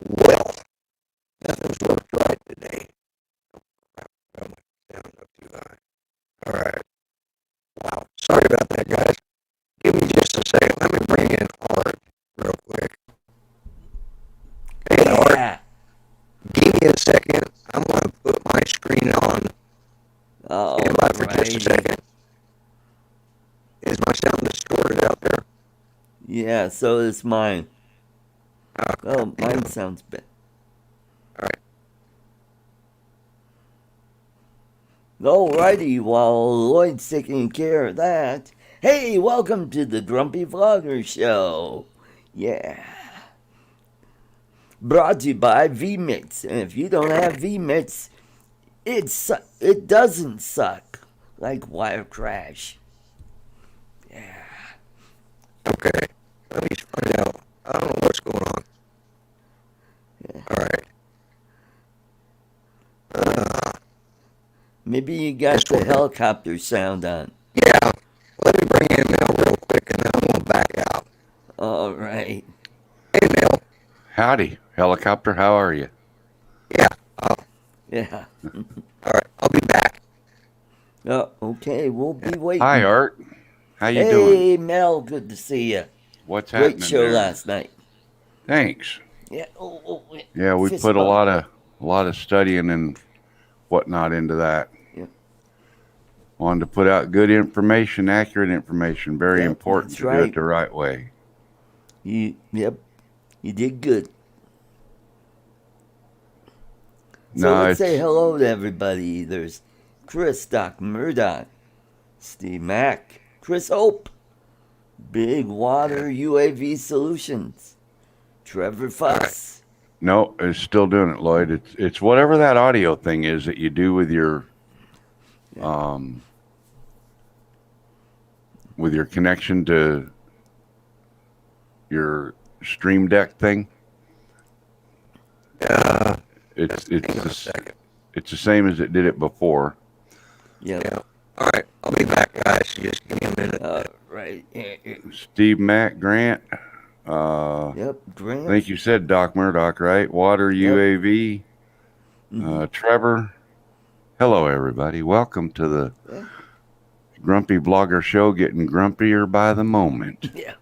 Well, nothing's worked right today. Oh, my sound up too high. All right. Wow. Sorry about that, guys. Give me just a second. Let me bring in Art real quick. Hey, Art. Yeah. Give me a second. I'm going to put my screen on. Stand by for just a second. Is my sound distorted out there? Yeah, so is mine. Oh, Mine sounds better. All right. Alrighty, while Lloyd's taking care of that, hey, welcome to the Grumpy Vlogger Show. Yeah. Brought to you by VMix. And if you don't have VMix, it doesn't suck like Wire Crash. Yeah. Okay. Let me find out. I don't know what's going on. Yeah. All right. Maybe you got the helicopter sound on. Yeah. Let me bring in Mel real quick, and then I'm going to back out. All right. Hey, Mel. Howdy, helicopter. How are you? Yeah. Yeah. All right. I'll be back. Oh, okay. We'll be waiting. Hi, Art. How you Hey, doing? Mel. Good to see you. What's Great happening show there? last night. Thanks. Yeah. Yeah, we Fist put a bump. lot of studying and whatnot into that. Yeah. Wanted to put out good information, accurate information. Very Yep, important that's to do right. it the right way. You did good. So No, let's say hello to everybody. There's Chris, Doc Murdoch, Steve Mack, Chris Hope, Big Water UAV Solutions, Trevor Fuss. no, it's still doing it, Lloyd. It's whatever that audio thing is that you do with your connection to your Stream Deck thing. It's the same as it did it before. Yep. Yeah. All right. I'll be back, guys. Just give me a minute. Right. Steve Mack Grant. Yep, Grant. I think you said Doc Murdoch, right? Water UAV. Trevor. Hello, everybody. Welcome to the Grumpy Vlogger Show, getting grumpier by the moment. Yeah.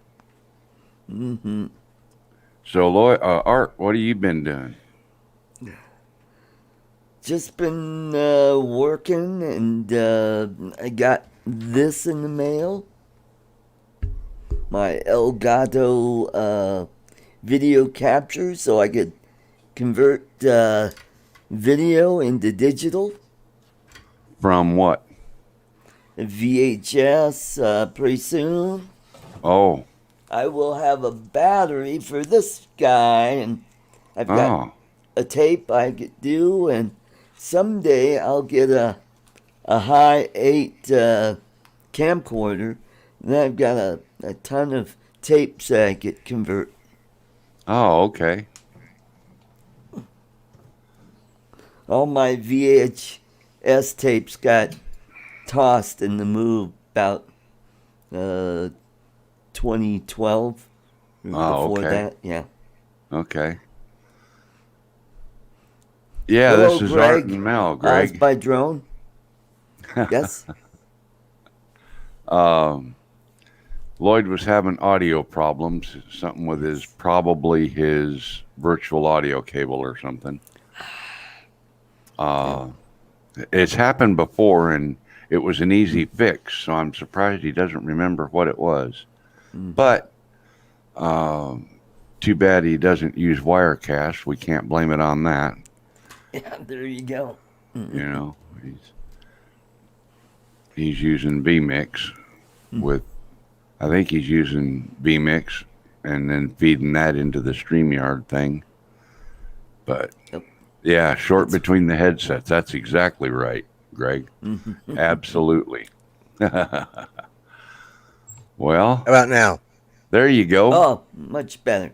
So, Lloyd, Art, what have you been doing? Just been working, and I got this in the mail. My Elgato video capture, so I could convert video into digital. From what? VHS, pretty soon. Oh. I will have a battery for this guy, and I've got a tape I could do, and someday I'll get a high 8 camcorder, and I've got a ton of tapes that I could convert. Oh, okay. All my VHS tapes got tossed in the move about 2012. Before that, yeah. Okay. Yeah, Hello, this is Greg. Art and Mel, Greg. Oz by drone. Yes. Lloyd was having audio problems, something with probably his virtual audio cable or something. It's happened before, and it was an easy fix, so I'm surprised he doesn't remember what it was. But too bad he doesn't use Wirecast. We can't blame it on that. Yeah, there you go. You know, he's using VMix with, I think he's using VMix and then feeding that into the StreamYard thing. But yeah, between the headsets. That's exactly right, Greg. Absolutely. Well, How about now? There you go. Oh, much better.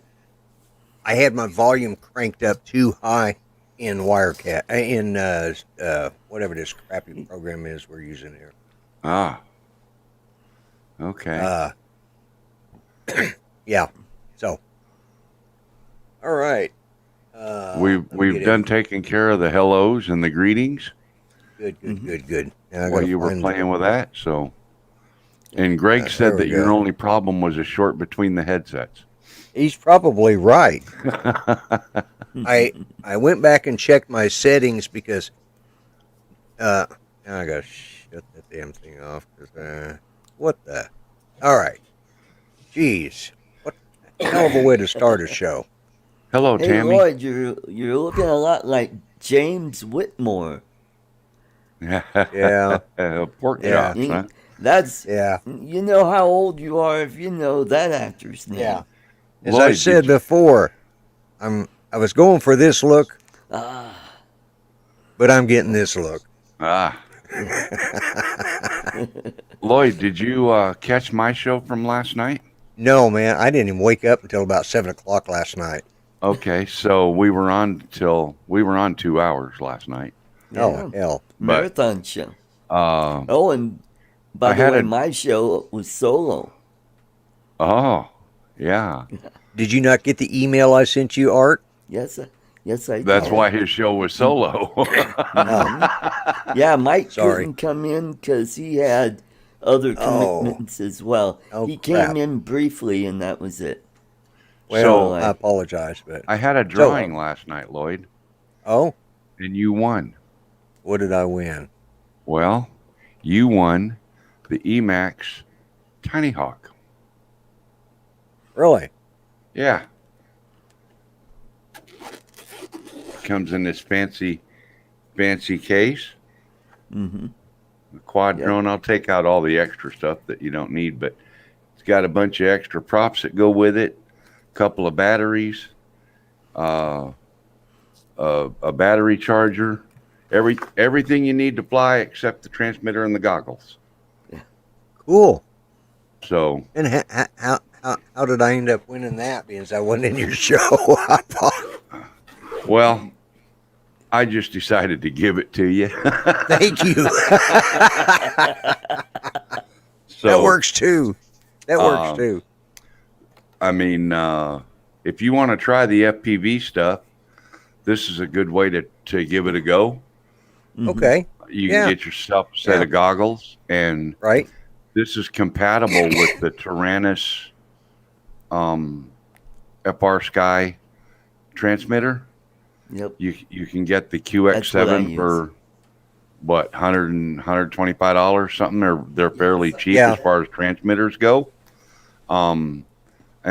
I had my volume cranked up too high in Wirecast, in whatever this crappy program is we're using here. Ah. Okay. Yeah. So, all right. We've done taking care of the hellos and the greetings. Good. Now While you were playing with that, so. And Greg said that your only problem was a short between the headsets. He's probably right. I went back and checked my settings because now I gotta shut that damn thing off. What the? All right. Jeez, what a hell of a way to start a show. Hello, Hey Tammy. Lloyd, you're looking a lot like James Whitmore. Yeah. Pork Yeah. chops, huh? That's Yeah. You know how old you are if you know that actor's name. Yeah. As Lloyd, I said before, I was going for this look, but I'm getting this look. Lloyd, did you catch my show from last night? No, man, I didn't even wake up until about 7:00 last night. Okay, so we were on 2 hours last night. Yeah. Oh hell! Marathon show. Uh, Oh, and by I the had way, a- my show was solo. oh, yeah. Did you not get the email I sent you, Art? Yes, I did. That's why his show was solo. Yeah, Mike Sorry. couldn't come in because he had other commitments as well. Oh, He crap. came in briefly, and that was it. Well, So- I apologize, but I had a drawing last night, Lloyd, oh, and you won. what did I win? Well, you won the Emax Tiny Hawk. Really? Yeah. Comes in this fancy case. Mm-hmm. The quad Yep. drone. I'll take out all the extra stuff that you don't need, but it's got a bunch of extra props that go with it. A couple of batteries, a battery charger, everything you need to fly except the transmitter and the goggles. Cool. So And how did I end up winning that? Because I wasn't in your show. well, I just decided to give it to you. Thank you. So That works too. That works too. I mean, if you want to try the FPV stuff, this is a good way to give it a go. Okay. You Yeah. can get yourself a set of goggles, and Right. this is compatible with the Tyrannus FR Sky transmitter. Yep. You can get the That's what I QX7 use. for what, $125 something. They're fairly cheap Yeah. as far as transmitters go. And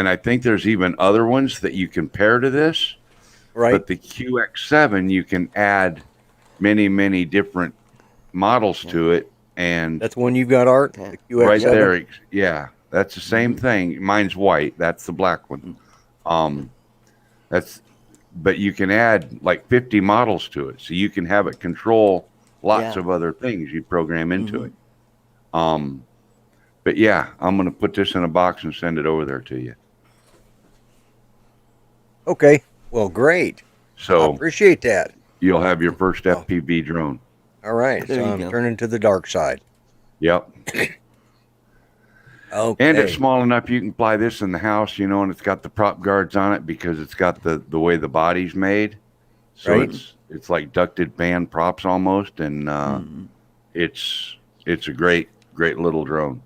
I think there's even other ones that you can pair to this. Right. But the QX7, you can add many different models to it, and That's one you've got, Art. Okay. The QX7? right there, yeah, that's the same thing. Mine's white. That's the black one. But you can add like 50 models to it, so you can have it control lots Yeah. of other things you program into it. But yeah, I'm gonna put this in a box and send it over there to you. Okay. Well, great. I So appreciate that. you'll have your first FPV drone. All right. There So you I'm go. turning to the dark side. Yep. Okay. And it's small enough you can fly this in the house, and it's got the prop guards on it because it's got the way the body's made. So Right. it's like ducted fan props almost, and it's a great little drone.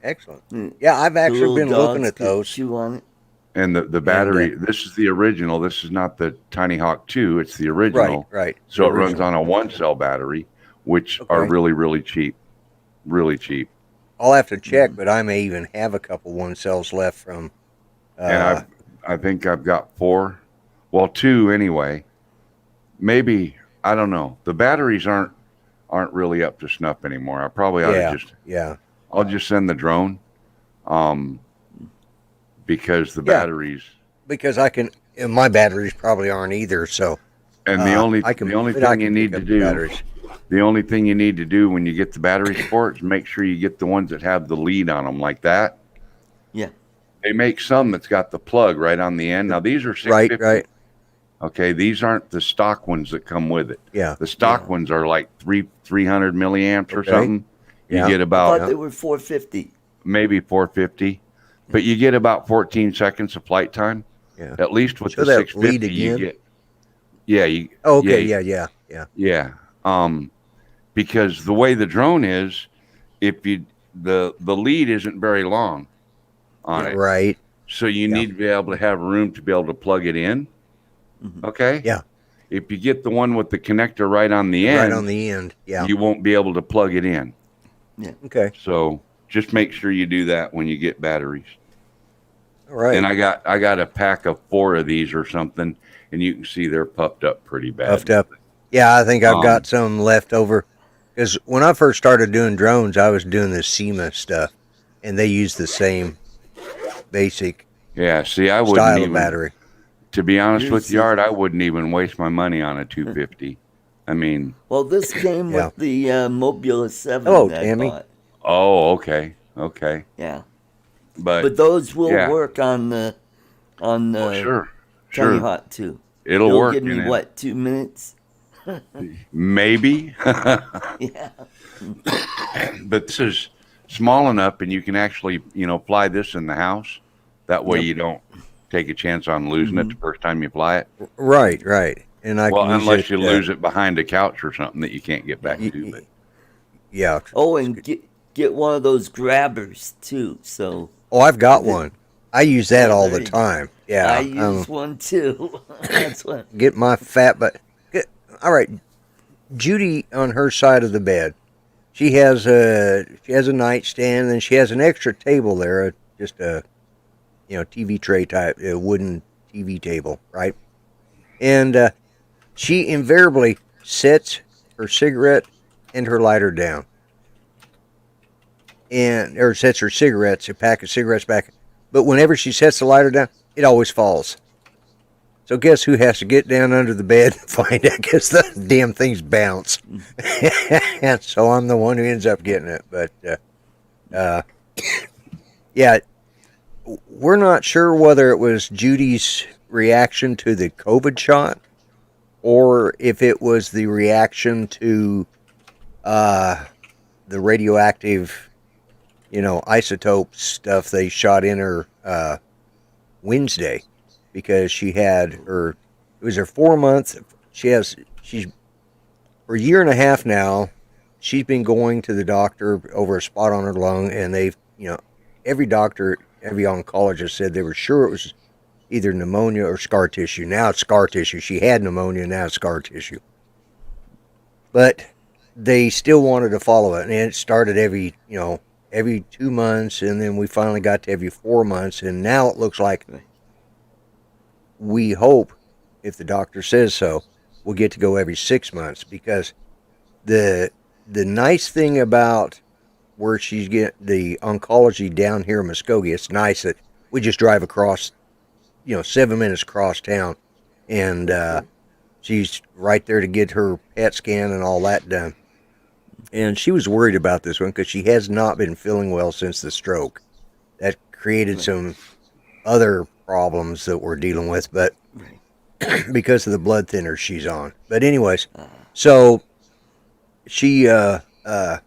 Excellent. Yeah, I've The actually little been looking dogs at could those. chew on it. And the battery, this is the original. This is not the Tiny Hawk 2. It's the original. Right. So The it runs original. on a 1-cell battery, which are Okay. really cheap. Really cheap. I'll have to check, but I may even have a couple one cells left from. And I think I've got 4. Well, 2 anyway. Maybe, I don't know. The batteries aren't really up to snuff anymore. I probably ought to yeah. I'll just send the drone. Because the batteries, Because I can. And my batteries probably aren't either. So. and the only I can, the only but I thing you can need pick to up the do, batteries. the only thing you need to do when you get the batteries for it is make sure you get the ones that have the lead on them like that. Yeah. They make some that's got the plug right on the end. Now these are 650. Right. Okay, these aren't the stock ones that come with it. Yeah. The stock ones are like 300 milliamps or Okay. something. You Yeah. get I about thought they were 450. maybe 450, but you get about 14 seconds of flight time. Yeah. At least with Show the that lead 650, you again. get. Yeah. Oh, okay. Yeah. Yeah. Because the way the drone is, if you the lead isn't very long on it, Right. so you Yeah. need to be able to have room to be able to plug it in. Okay. Yeah. If you get the one with the connector right on the Right end, on the end. Yeah. you won't be able to plug it in. Yeah. Okay. So just make sure you do that when you get batteries. All right. And I got a pack of 4 of these or something, and you can see they're puffed up pretty bad. Puffed up. Yeah, I think I've got some left over. Because when I first started doing drones, I was doing the SEMA stuff, and they use the same basic Yeah, see, I wouldn't style even, of battery. to be honest with you, Yours Art, I wouldn't even waste my money on a 250. I mean, Well, this came Yeah. with the Mobula 7 Hello, that Tammy. I bought. oh, okay. Yeah. But But those will yeah. work on the Sure. Tiny Hot too. It'll work. give me and what, 2 minutes? maybe. Yeah. But this is small enough, and you can actually, fly this in the house. That way Yep. you don't take a chance on losing it the first time you fly it. Right. And I Well, can use unless it, you lose it behind a couch or something that you can't get back to. But Yeah. Oh, and get one of those grabbers too. So Oh, I've got one. I use that Oh, all there the you go. time. Yeah. I use one too. That's what. Get my fat butt. All right. Judy on her side of the bed. She has a nightstand, and then she has an extra table there, just a TV tray type, a wooden TV table, right? And she invariably sets her cigarette and her lighter down, or sets her cigarettes, a pack of cigarettes back. But whenever she sets the lighter down, it always falls. So guess who has to get down under the bed and find out? Because the damn things bounce. And so I'm the one who ends up getting it. But, yeah, we're not sure whether it was Judy's reaction to the COVID shot or if it was the reaction to the radioactive, isotope stuff they shot in her Wednesday. Because she had it was her 4 month. She's for a year and a half now. She's been going to the doctor over a spot on her lung, and they've, every doctor, every oncologist said they were sure it was either pneumonia or scar tissue. Now it's scar tissue. She had pneumonia, now it's scar tissue. But they still wanted to follow it, and it started every 2 months, and then we finally got to every 4 months, and now it looks like. We hope, if the doctor says so, we'll get to go every 6 months, because the nice thing about where she's getting the oncology down here in Muskogee, it's nice that we just drive across, 7 minutes across town, and she's right there to get her PET scan and all that done. And she was worried about this one because she has not been feeling well since the stroke. That created some other problems that we're dealing with, but because of the blood thinner she's on. But anyways, so she the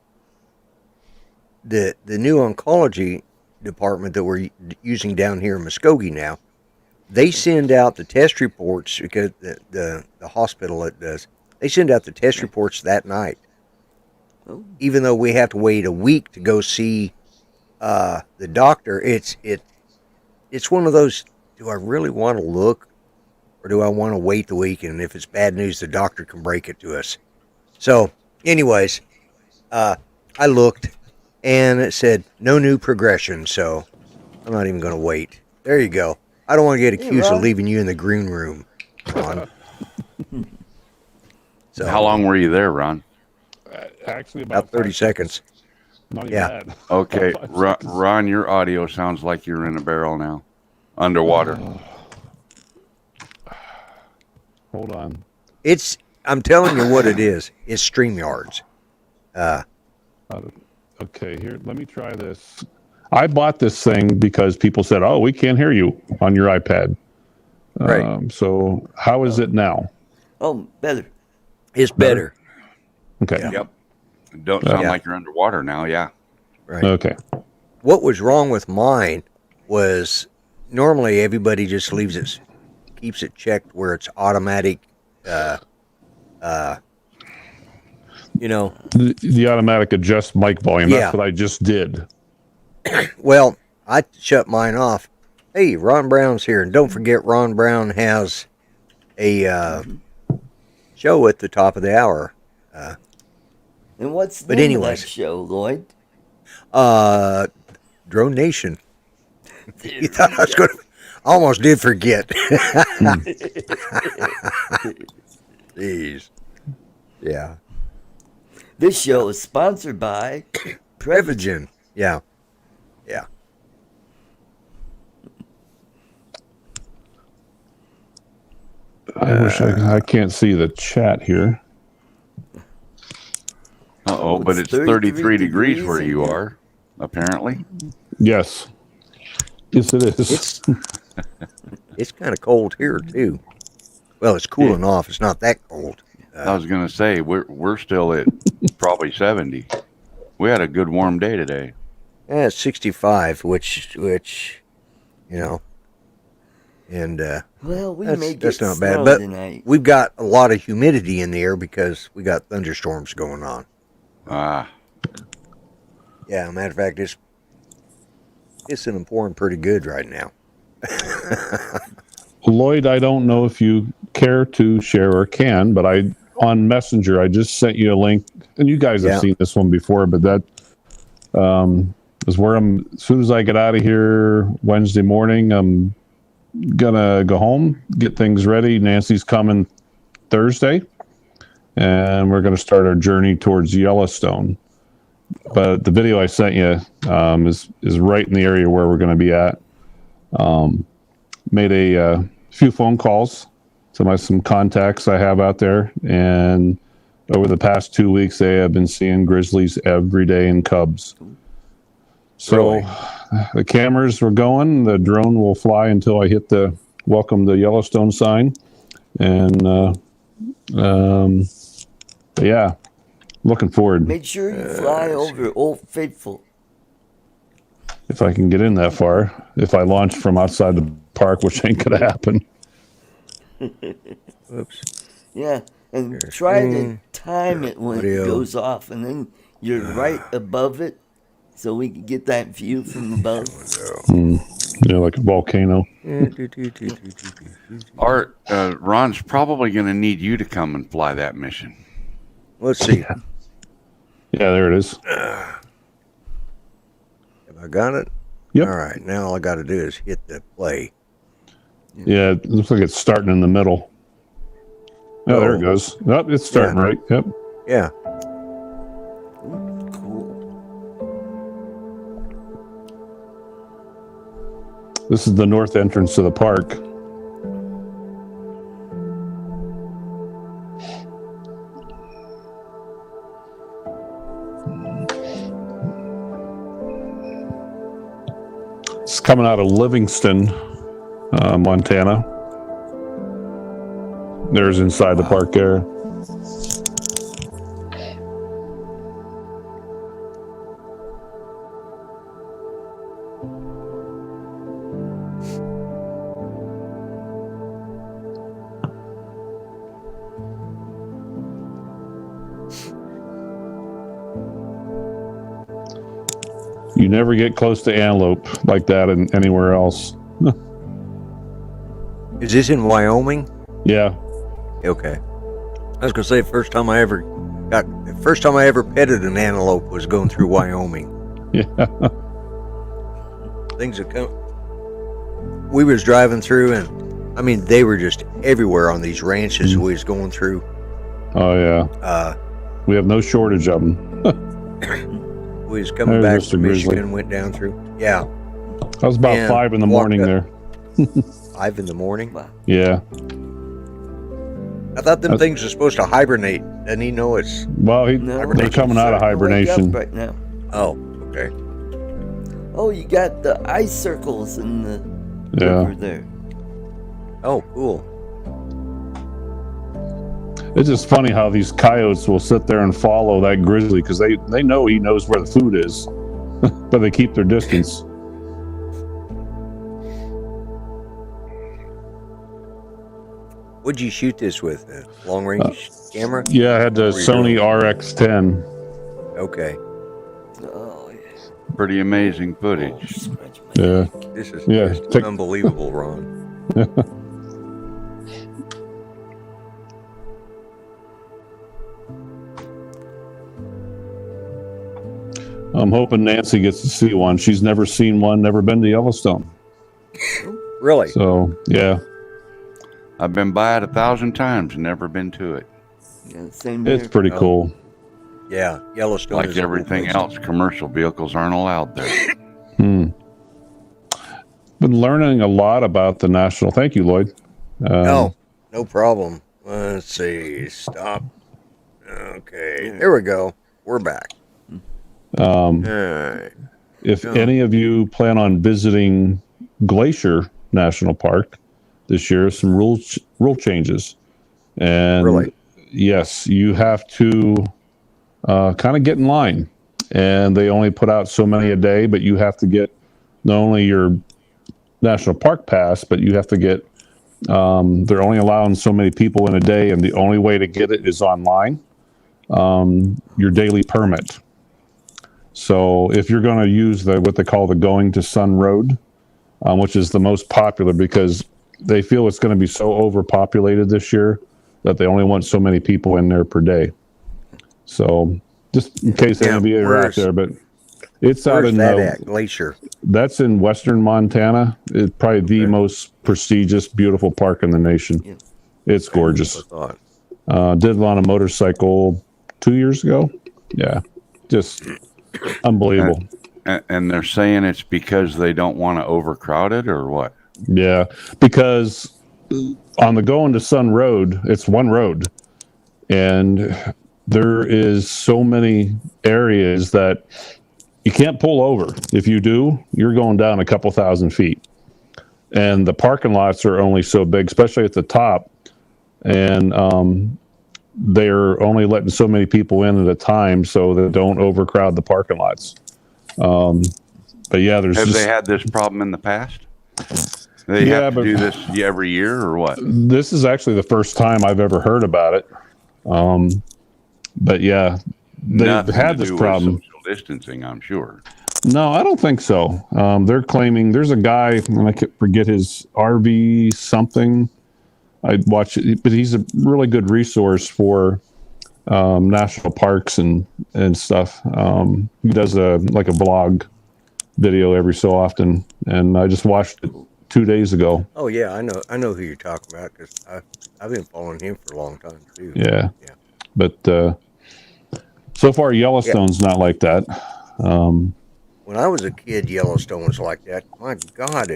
new oncology department that we're using down here in Muskogee now, they send out the test reports, because the hospital that does, they send out the test reports that night. Oh. Even though we have to wait a week to go see the doctor, it's one of those, do I really want to look, or do I want to wait the week, and if it's bad news, the doctor can break it to us. So, anyways, I looked, and it said, no new progression, so I'm not even going to wait. There you go. I don't want to get accused of leaving you in the green room, Ron. So, how long were you there, Ron? Actually, about 30 seconds. Not even Yeah. that. Okay, About 5 seconds. Ron, your audio sounds like you're in a barrel now, underwater. Hold on. I'm telling you what it is. It's StreamYards. Okay, here, let me try this. I bought this thing because people said, oh, we can't hear you on your iPad. Right. So how is it now? Oh, better. It's better. Okay. Yeah. Yep. Don't sound Yeah. like you're underwater now. Yeah. Right. Okay. What was wrong with mine was normally everybody just keeps it checked where it's automatic. The automatic adjust mic volume. Yeah. That's what I just did. Well, I shut mine off. Hey, Ron Brown's here, and don't forget Ron Brown has a show at the top of the hour. And what's the name of that show, Lloyd? Drone Nation. You thought I was going to... Almost did forget. Jeez. Yeah. This show is sponsored by Prevagen. Yeah. Yeah. I wish I can't see the chat here. Uh-oh, but it's 33 degrees where you are, apparently. Yes. Yes, it is. It's kind of cold here, too. Well, it's cooling off. It's not that cold. I was going to say, we're still at probably 70. We had a good warm day today. Yeah, it's 65, which and well, that's not bad. But tonight. We've got a lot of humidity in the air because we got thunderstorms going on. Yeah, matter of fact, it's pouring pretty good right now. Lloyd, I don't know if you care to share or can, but on Messenger, I just sent you a link, and you guys have seen this one before, but that is where as soon as I get out of here Wednesday morning, I'm gonna go home, get things ready. Nancy's coming Thursday, and we're gonna start our journey towards Yellowstone. But the video I sent you is right in the area where we're going to be at. Made a few phone calls to some contacts I have out there, and over the past 2 weeks, they have been seeing grizzlies every day in cubs. So the cameras were going. The drone will fly until I hit the "Welcome to Yellowstone" sign, and yeah. Looking forward. Make sure you fly over Old Faithful. If I can get in that far. If I launch from outside the park, which ain't going to happen. Oops. Yeah, and try to time it when it goes off, and then you're right above it, so we can get that view from above. Like a volcano. Art, Ron's probably going to need you to come and fly that mission. Let's see. Yeah, there it is. Have I got it? Yep. All right. Now all I got to do is hit the play. Yeah, it looks like it's starting in the middle. Oh, there it goes. Oh, it's starting right. Yep. Yeah. Cool. This is the north entrance to the park. It's coming out of Livingston, Montana. There's inside the park there. You never get close to antelope like that anywhere else. Is this in Wyoming? Yeah. Okay. I was gonna say first time I ever petted an antelope was going through Wyoming. Yeah. Things that come. We was driving through, and I mean they were just everywhere on these ranches we was going through. Oh yeah. We have no shortage of them. We was coming back from Michigan, went down through. Yeah. I was about 5 in the morning there. 5 in the morning? Yeah. I thought them things are supposed to hibernate. Doesn't he know it's... Well, they're coming out of hibernation. Right now. Oh, okay. Oh, you got the ice circles in the river there. Oh, cool. It's just funny how these coyotes will sit there and follow that grizzly because they know he knows where the food is, but they keep their distance. What'd you shoot this with? A long range camera? Yeah, I had the Sony RX10. Okay. Oh, yeah. Pretty amazing footage. Scratch my Yeah. neck. This is Yeah, just take- unbelievable, Ron. I'm hoping Nancy gets to see one. She's never seen one, never been to Yellowstone. Really? So, yeah, I've been by it 1,000 times and never been to it. Yeah, same here. it's pretty cool. Yeah, Yellowstone. Like is a cool everything place. else, commercial vehicles aren't allowed there. Been learning a lot about the national. Thank you, Lloyd. No problem. Let's see. Stop. Okay, there we go. We're back. All right. If any of you plan on visiting Glacier National Park this year, some rule changes. And Really? yes, you have to kind of get in line. And they only put out so many a day, but you have to get not only your national park pass, but you have to get, they're only allowing so many people in a day, and the only way to get it is online, your daily permit. So if you're going to use what they call the Going to Sun Road, which is the most popular because they feel it's going to be so overpopulated this year that they only want so many people in there per day. So just in case any of you are out there, but it's out in at Glacier. That's in western Montana. It's probably the most prestigious, beautiful park in the nation. Yeah. It's gorgeous. I thought. Did it on a motorcycle 2 years ago. Yeah, just unbelievable. And they're saying it's because they don't want to overcrowd it, or what? Yeah, because on the Going to Sun Road, it's one road, and there is so many areas that you can't pull over. If you do, you're going down a couple thousand feet. And the parking lots are only so big, especially at the top. And they're only letting so many people in at a time so they don't overcrowd the parking lots. But yeah, Have they had this problem in the past? They have to do this every year, or what? This is actually the first time I've ever heard about it. But yeah, they've had this problem. Social distancing, I'm sure. No, I don't think so. They're claiming there's a guy, and I forget his RV something. I watch it, but he's a really good resource for national parks and stuff. He does a vlog video every so often, and I just watched it 2 days ago. Oh yeah, I know who you're talking about because I've been following him for a long time too. Yeah. But so far Yellowstone's not like that. When I was a kid, Yellowstone was like that. My God,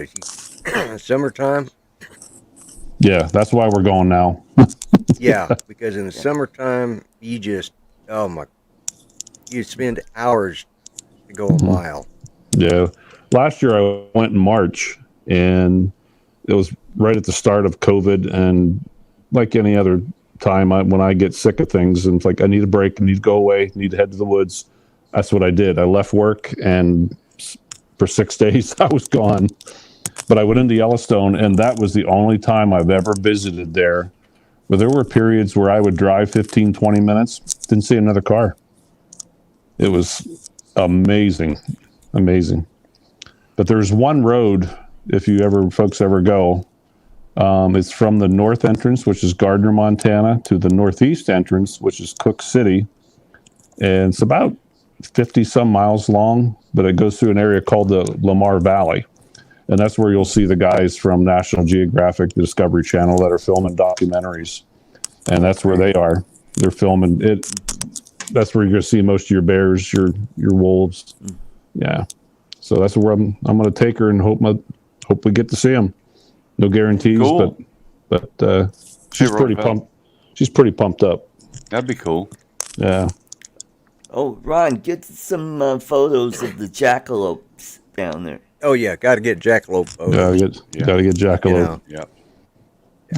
summertime. Yeah, that's why we're going now. Yeah, because in the summertime, you spend hours to go a mile. Yeah. Last year I went in March, and it was right at the start of COVID, and like any other time when I get sick of things and it's like I need a break, I need to go away, I need to head to the woods. That's what I did. I left work, and for 6 days I was gone. But I went into Yellowstone, and that was the only time I've ever visited there. But there were periods where I would drive 15, 20 minutes, didn't see another car. It was amazing. Amazing. But there's one road, if you folks ever go, it's from the north entrance, which is Gardner, Montana, to the northeast entrance, which is Cook City. And it's about 50 some miles long, but it goes through an area called the Lamar Valley. And that's where you'll see the guys from National Geographic, the Discovery Channel, that are filming documentaries. And that's where they are. They're filming it. That's where you're going to see most of your bears, your wolves. Yeah. So that's where I'm going to take her and hope we get to see them. No guarantees, Cool. but she's pretty pumped. She's pretty pumped up. That'd be cool. Yeah. Oh, Ron, get some photos of the jackalopes down there. Oh yeah, got to get jackalope photos. Got to get jackalope. You know. Yep.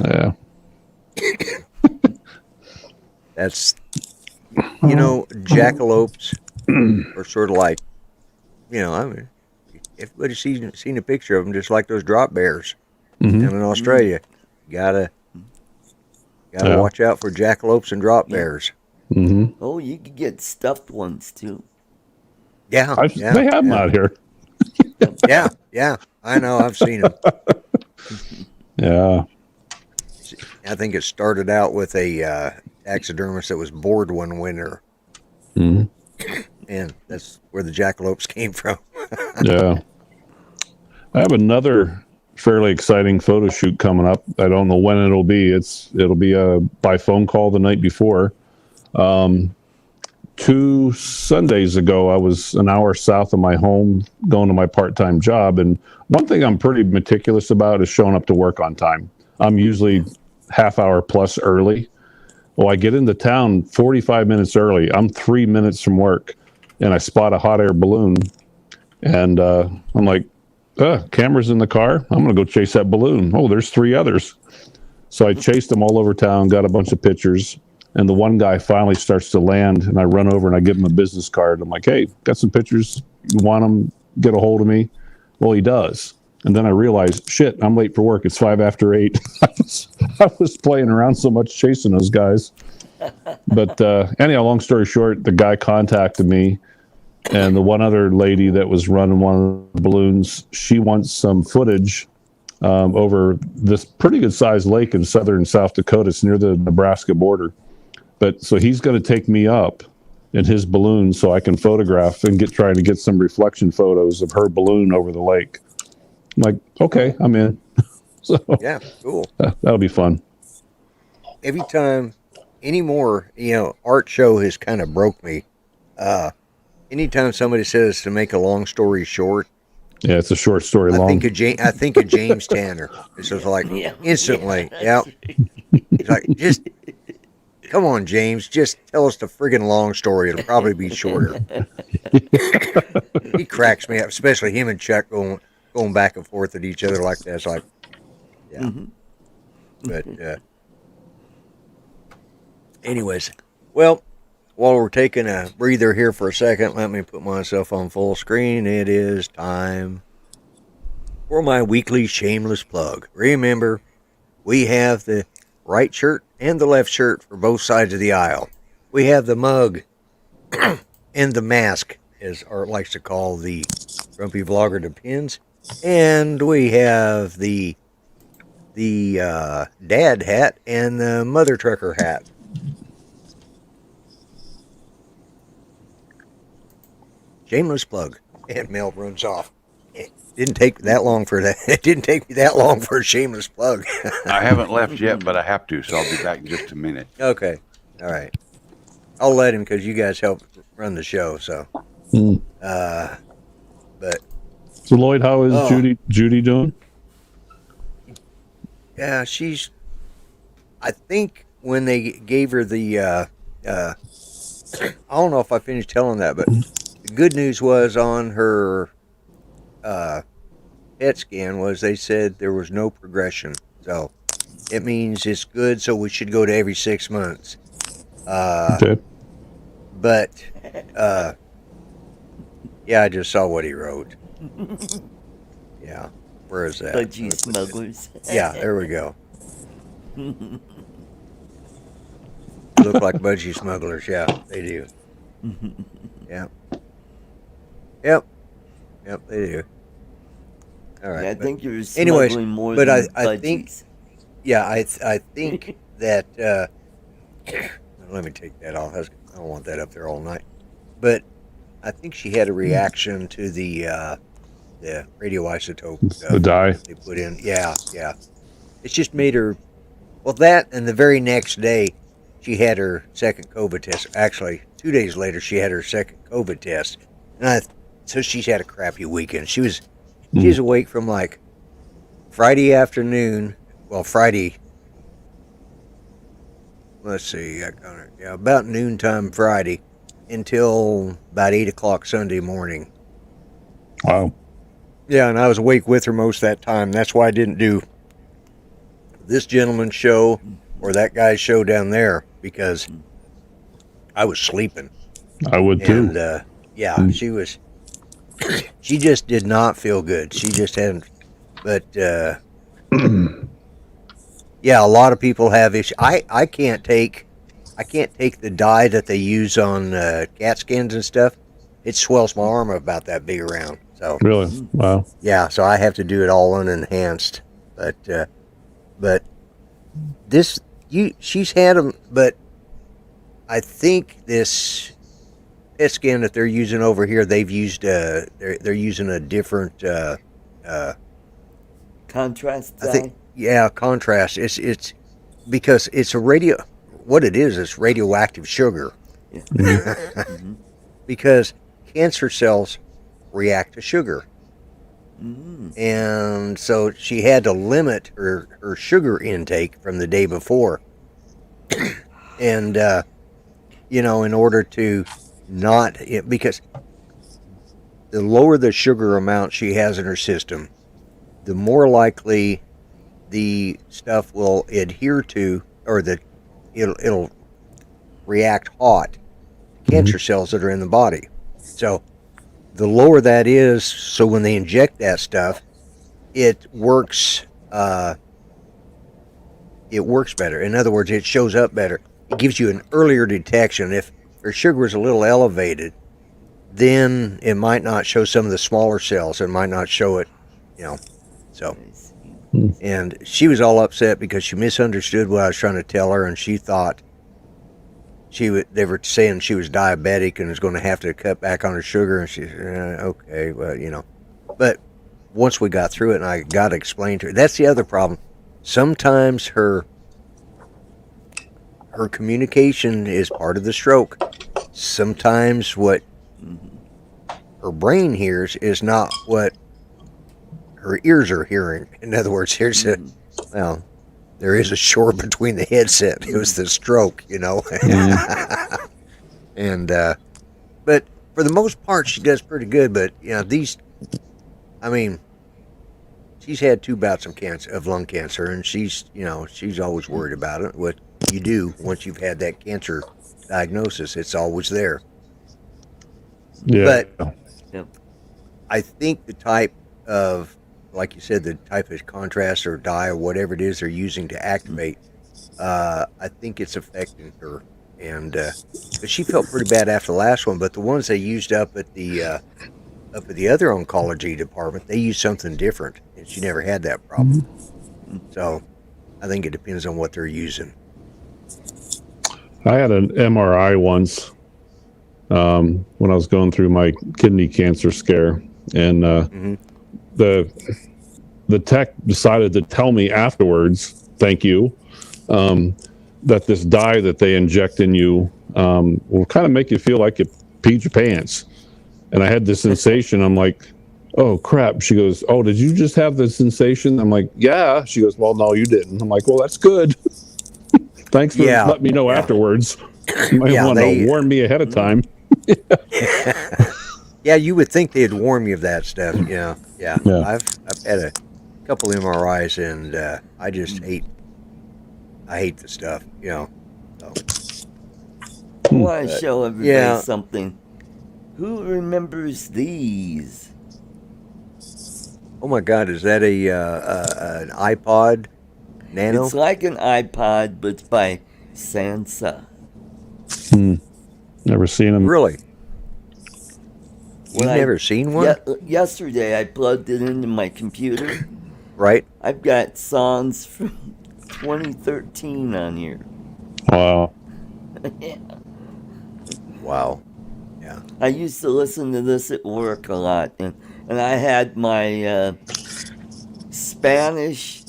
Yeah. That's jackalopes are sort of like, everybody's seen a picture of them, just like those drop bears down in Australia. Gotta Gotta watch out for jackalopes and drop bears. Mm-hmm. Oh, you could get stuffed ones too. Yeah, They have them out here. yeah. I know. I've seen them. Yeah. I think it started out with a taxidermist that was bored one winter. Mm-hmm. And that's where the jackalopes came from. Yeah. I have another fairly exciting photo shoot coming up. I don't know when it'll be. It'll be by phone call the night before. 2 Sundays ago, I was an hour south of my home going to my part-time job. And one thing I'm pretty meticulous about is showing up to work on time. I'm usually half hour plus early. Well, I get into town 45 minutes early. I'm 3 minutes from work, and I spot a hot air balloon. And I'm like, camera's in the car. I'm going to go chase that balloon. Oh, there's 3 others. So I chased them all over town, got a bunch of pictures. And the one guy finally starts to land, and I run over and I give him a business card. I'm like, hey, got some pictures. You want them? Get a hold of me. Well, he does. And then I realized, shit, I'm late for work. It's 5 after 8. I was playing around so much chasing those guys. But anyhow, long story short, the guy contacted me. And the one other lady that was running one of the balloons, she wants some footage over this pretty good sized lake in southern South Dakota. It's near the Nebraska border. But so he's going to take me up in his balloon so I can photograph and trying to get some reflection photos of her balloon over the lake. I'm like, okay, I'm in. So yeah, cool. That'll be fun. Every time anymore, art show has kind of broke me. Anytime somebody says to make a long story short, yeah, it's a short story long. I think of James Tanner. It's just like instantly. Yeah. It's like, just come on, James. Just tell us the friggin' long story. It'll probably be shorter. He cracks me up, especially him and Chuck going back and forth at each other like that. It's like, yeah. Mm-hmm. But anyways, well, while we're taking a breather here for a second, let me put myself on full screen. It is time for my weekly shameless plug. Remember, we have the right shirt and the left shirt for both sides of the aisle. We have the mug and the mask, as Art likes to call the Grumpy Vlogger depends. And we have the dad hat and the mother trucker hat. Shameless plug. And Mel runs off. It didn't take that long for that. It didn't take me that long for a shameless plug. I haven't left yet, but I have to, so I'll be back in just a minute. Okay. All right. I'll let him because you guys help run the show. So, but so Lloyd, how is Judy doing? Yeah, I think when they gave her the, I don't know if I finished telling that, but the good news was on her PET scan was they said there was no progression. So it means it's good, so we should go to every 6 months. Okay. But, yeah, I just saw what he wrote. Yeah. Where is that? Budgie smugglers. Yeah, there we go. Look like budgie smugglers. Yeah, they do. Yeah. Yep, they do. All right. Yeah, I think you're smuggling more but than I think, yeah, I think that, let me take that off. I don't want that up there all night. But I think she had a reaction to the radioisotope stuff the dye they put in. Yeah. It's just made her, well, that and the very next day she had her second COVID test. Actually, 2 days later she had her second COVID test. And so she's had a crappy weekend. She was awake from like Friday afternoon. Well, Friday. Let's see. About noontime Friday until about 8 o'clock Sunday morning. Wow. Yeah, and I was awake with her most of that time. That's why I didn't do this gentleman's show or that guy's show down there, because I was sleeping. I would too. And yeah, she just did not feel good. She just hadn't, but yeah, Yeah, a lot of people have issues. I can't take the dye that they use on cat skins and stuff. It swells my arm about that big around. So Really? Wow. yeah, so I have to do it all unenhanced. But she's had them, but I think this pet skin that they're using over here, they've used they're using a different Contrast I dye? think contrast. It's because it's a radio. What it is, it's radioactive sugar. Yeah. Mm-hmm. Because cancer cells react to sugar. Mm. And so she had to limit her sugar intake from the day before. And, in order to not, because the lower the sugar amount she has in her system, the more likely the stuff will adhere to, or it'll react hot to cancer cells that are in the body. So the lower that is, so when they inject that stuff, it works better. In other words, it shows up better. It gives you an earlier detection. If her sugar is a little elevated, then it might not show some of the smaller cells. It might not show it, so. And she was all upset because she misunderstood what I was trying to tell her, and she thought they were saying she was diabetic and was going to have to cut back on her sugar, and she said, okay, well, But once we got through it and I got to explain to her, that's the other problem. Sometimes her communication is part of the stroke. Sometimes what her brain hears is not what her ears are hearing. In other words, there is a short between the headset. It was the stroke, And but for the most part, she does pretty good. But she's had 2 bouts of lung cancer, and she's always worried about it. What you do once you've had that cancer diagnosis, it's always there. Yeah. But I think the type of, like you said, the type of contrast or dye or whatever it is they're using to activate, I think it's affecting her. And but she felt pretty bad after the last one. But the ones they used up at the other oncology department, they used something different, and she never had that problem. So I think it depends on what they're using. I had an MRI once when I was going through my kidney cancer scare, and the tech decided to tell me afterwards, thank you, that this dye that they inject in you will kind of make you feel like you peed your pants. And I had this sensation. I'm like, oh, crap. She goes, oh, did you just have the sensation? I'm like, yeah. She goes, well, no, you didn't. I'm like, well, that's good. Thanks for letting me know afterwards. You might want to warn me ahead of time. Yeah, you would think they'd warn me of that stuff. Yeah. I've had a couple MRIs, and I just hate the stuff. So. I want to show everybody something. Who remembers these? Oh my God, is that an iPod Nano? It's like an iPod, but it's by Sansa. Never seen them. Really? You've never seen one? Yesterday I plugged it into my computer. Right. I've got songs from 2013 on here. Wow. Yeah. Wow. Yeah. I used to listen to this at work a lot, and I had my Spanish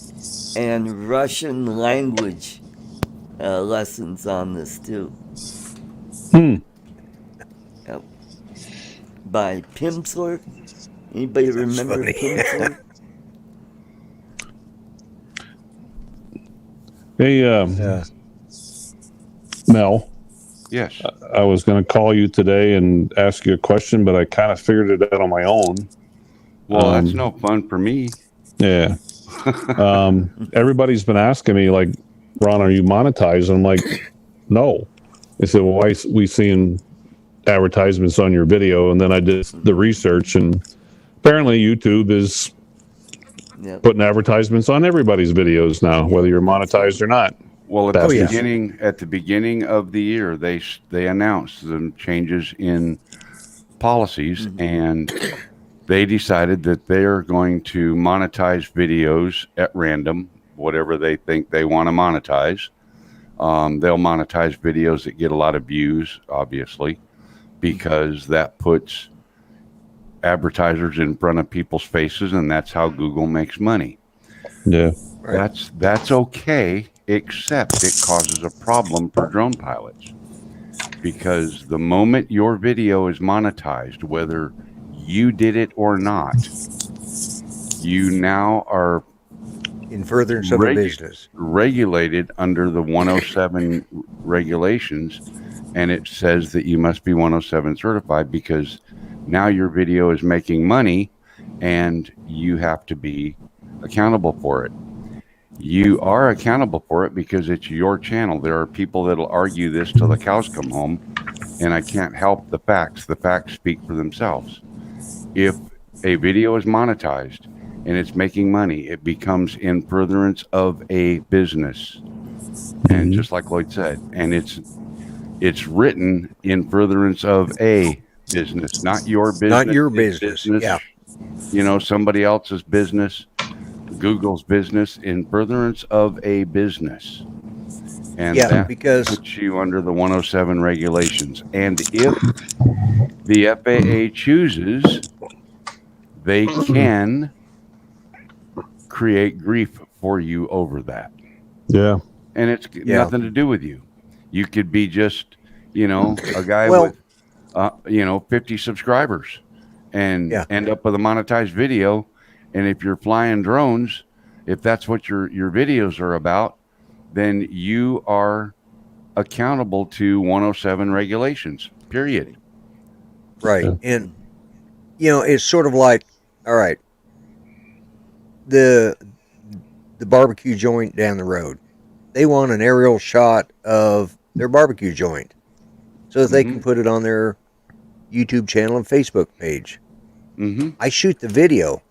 and Russian language lessons on this too. Yep. By Pimsleur. Anybody remember Pimsleur? Hey, Mel. Yes. I was going to call you today and ask you a question, but I kind of figured it out on my own. Well, that's no fun for me. Yeah. Everybody's been asking me, like, Ron, are you monetized? I'm like, no. They said, well, we seen advertisements on your video, and then I did the research, and apparently YouTube is putting advertisements on everybody's videos now, whether you're monetized or not. Well, at the beginning of the year, they announced some changes in policies, and they decided that they're going to monetize videos at random, whatever they think they want to monetize. They'll monetize videos that get a lot of views, obviously, because that puts advertisers in front of people's faces, and that's how Google makes money. Yeah, that's okay, except it causes a problem for drone pilots, because the moment your video is monetized, whether you did it or not, you now are in furtherance of a business regulated under the 107 regulations, and it says that you must be 107 certified, because now your video is making money and you have to be accountable for it. You are accountable for it because it's your channel. There are people that'll argue this till the cows come home, and I can't help the facts. The facts speak for themselves. If a video is monetized and it's making money, it becomes in furtherance of a business. And just like Lloyd said, and it's written in furtherance of a business, not your business. Not your business. Yeah. You know, somebody else's business, Google's business, in furtherance of a business. And that puts you under the 107 regulations. And if the FAA chooses, they can create grief for you over that. Yeah. And it's nothing to do with you. You could be just, you know, a guy with, 50 subscribers and end up with a monetized video. And if you're flying drones, if that's what your videos are about, then you are accountable to 107 regulations, period. Right. Yeah. And, you know, it's sort of like, all right, the barbecue joint down the road, they want an aerial shot of their barbecue joint so that they can put it on their YouTube channel and Facebook page. I shoot the video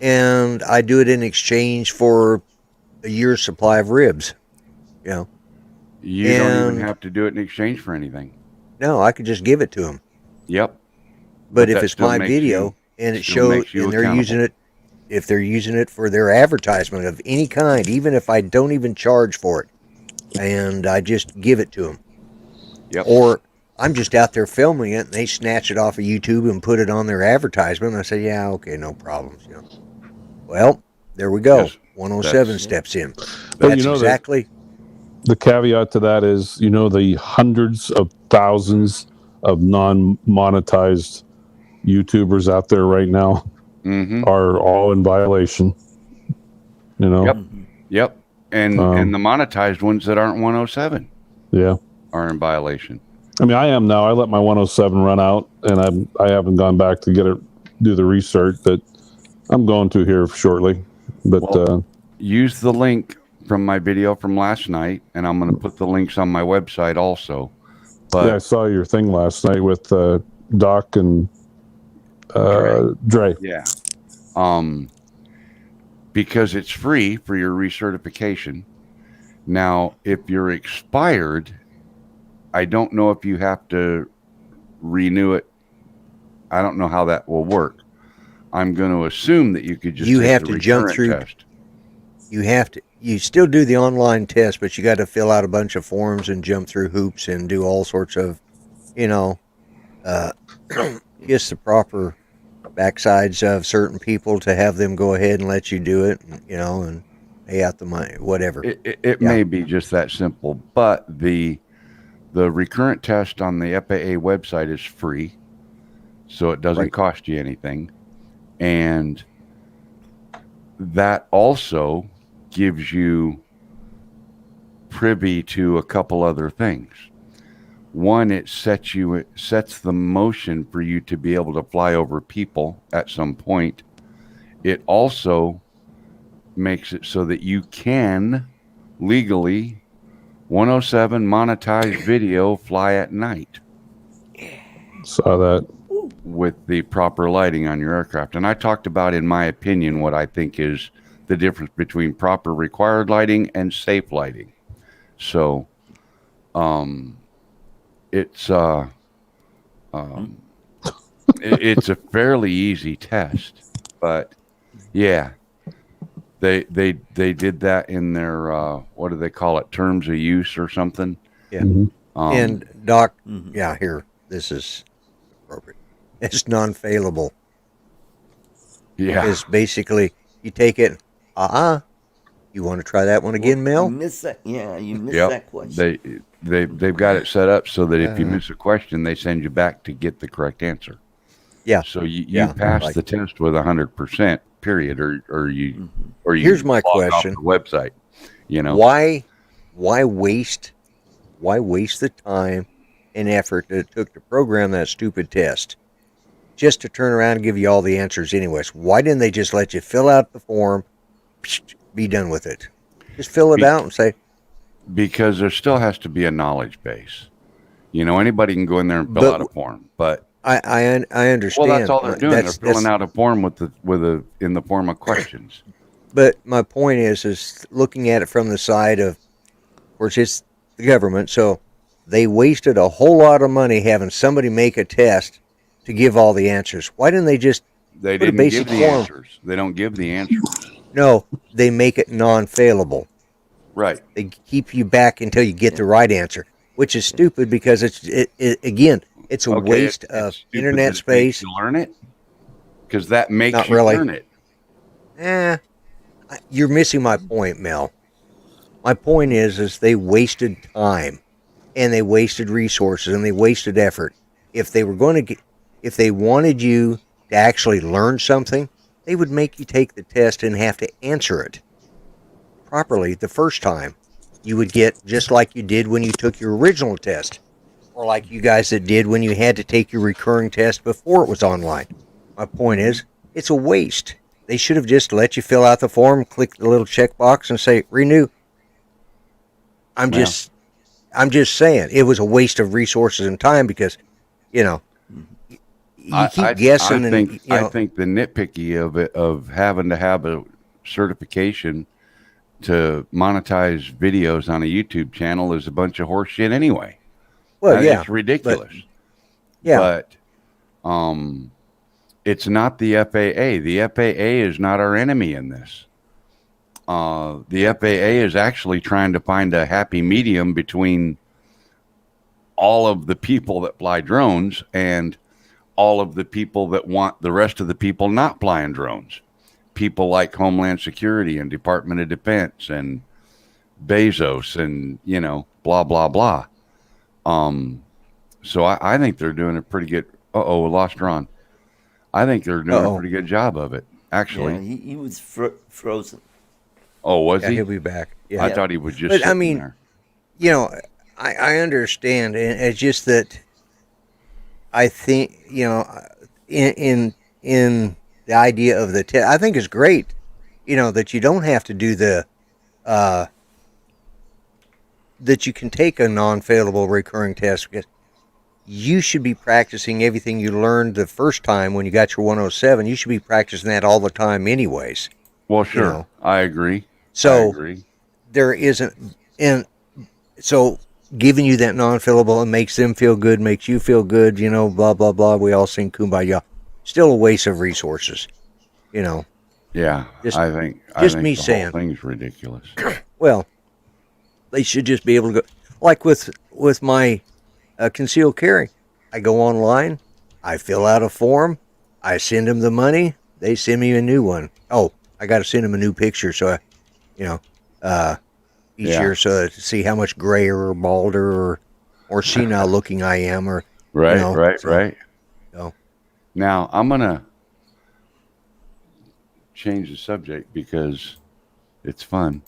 and I do it in exchange for a year's supply of ribs. You know, you don't even have to do it in exchange for anything. No, I could just give it to them. Yep. But if it's my video and it shows, and they're using it, if they're using it for their advertisement of any kind, even if I don't even charge for it, and I just give it to them. Yep. Or I'm just out there filming it and they snatch it off of YouTube and put it on their advertisement. And I say, yeah, okay, no problems. You know. Well, there we go. 107 steps in. But you know, exactly. The caveat to that is, you know, the hundreds of thousands of non-monetized YouTubers out there right now are all in violation. You know? Yep. And the monetized ones that aren't 107 are in violation. I mean, I am now. I let my 107 run out, and I haven't gone back to do the research, but I'm going to here shortly. But use the link from my video from last night, and I'm going to put the links on my website also. But I saw your thing last night with Doc and Dre. Yeah. Because it's free for your recertification. Now, if you're expired, I don't know if you have to renew it. I don't know how that will work. I'm going to assume that you could just have to jump through test. You still do the online test, but you got to fill out a bunch of forms and jump through hoops and do all sorts of, just the proper backsides of certain people to have them go ahead and let you do it, and pay out the money, whatever. It may be just that simple, but the recurrent test on the FAA website is free, so it doesn't cost you anything. And that also gives you privy to a couple other things. One, it sets the motion for you to be able to fly over people at some point. It also makes it so that you can legally 107 monetized video fly at night. Saw that. with the proper lighting on your aircraft. And I talked about, in my opinion, what I think is the difference between proper required lighting and safe lighting. So, it's it's a fairly easy test, but yeah, they did that in their what do they call it, terms of use or something. Yeah. And Doc, yeah, here, this is appropriate. It's non-failable. Yeah, It's basically you take it. You want to try that one again, Mel? You missed that. Yeah, you missed yep. that question. They've got it set up so that if you miss a question, they send you back to get the correct answer. Yeah. So you pass the test with 100%. Period. Or you Here's my log off question. the website. You know why waste the time and effort that it took to program that stupid test just to turn around and give you all the answers anyways? Why didn't they just let you fill out the form, be done with it? Just fill it out and say. Because there still has to be a knowledge base. You know, anybody can go in there and fill out a form, but I understand. Well, that's all they're doing. They're filling out a form in the form of questions. But my point is looking at it from the side of course, it's the government, so they wasted a whole lot of money having somebody make a test to give all the answers. Why didn't they just They put a didn't basic give the form? answers. They don't give the answers. No, they make it non-failable. Right. They keep you back until you get the right answer, which is stupid because it's a waste of internet space. To learn it, because that makes Not you really. learn it. You're missing my point, Mel. My point is they wasted time, and they wasted resources, and they wasted effort. If they were going to if they wanted you to actually learn something, they would make you take the test and have to answer it properly the first time. You would get just like you did when you took your original test, or like you guys that did when you had to take your recurring test before it was online. My point is, it's a waste. They should have just let you fill out the form, click the little checkbox, and say renew. I'm just saying it was a waste of resources and time because, you keep guessing. I think the nitpicky of it, of having to have a certification to monetize videos on a YouTube channel, is a bunch of horse shit anyway. Well, it's ridiculous. But it's not the FAA. The FAA is not our enemy in this. The FAA is actually trying to find a happy medium between all of the people that fly drones and all of the people that want the rest of the people not flying drones. People like Homeland Security and Department of Defense and Bezos and, blah, blah, blah. So I think they're doing a pretty good. Lost Ron. I think they're doing a pretty good job of it, actually. Yeah, he was frozen. Oh, was he? He'll be back. Yeah. I thought he was just sitting there. I understand, and it's just that I think, in the idea of the test, I think it's great, that you don't have to do the, that you can take a non-failable recurring test, because you should be practicing everything you learned the first time when you got your 107. You should be practicing that all the time anyways. Well, sure. I agree. So there isn't, and so giving you that non-fillable, it makes them feel good, makes you feel good, blah, blah, blah. We all sing Kumbaya. Still a waste of resources, Yeah, I think me the saying. whole thing's ridiculous. Well, they should just be able to go, like with my concealed carry. I go online, I fill out a form, I send them the money, they send me a new one. Oh, I got to send them a new picture, so each year, so to see how much grayer or balder or senile looking I am, or right. So. Now I'm gonna change the subject because it's fun,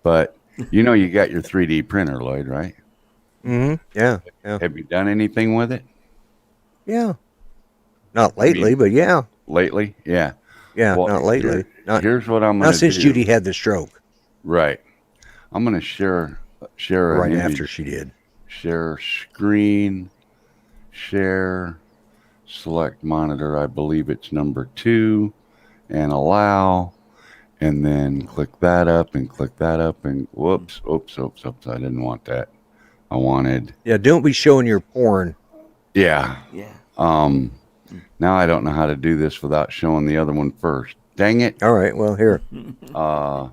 but you got your 3D printer, Lloyd, right? Mm-hmm. Yeah. Have you done anything with it? Yeah. Not lately, but yeah. Lately, yeah. Yeah, well, not lately. Here's what I'm going to do. Not since Judy had the stroke. Right. I'm going to share right an after image. she did. Share screen. Share select monitor. I believe it's number 2, and allow, and then click that up and click that up, and whoops. I didn't want that. I wanted. Yeah, don't be showing your porn. Yeah. Yeah. Now I don't know how to do this without showing the other one first. Dang it. All right, well, here. Let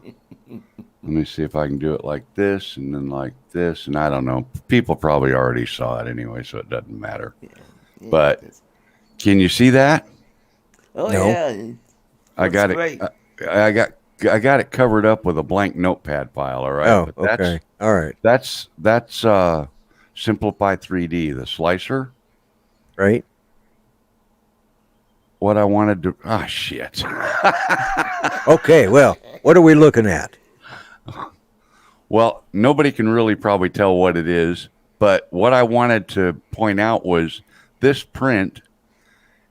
me see if I can do it like this and then like this. And I don't know. People probably already saw it anyway, so it doesn't matter. Yeah. But can you see that? Oh, No. yeah. I got great. it. I got it covered up with a blank notepad file. All right. Oh, But okay. All right. That's Simplify 3D, the slicer. Right. What I wanted to. Ah, shit. Okay, well, what are we looking at? Well, nobody can really probably tell what it is, but what I wanted to point out was this print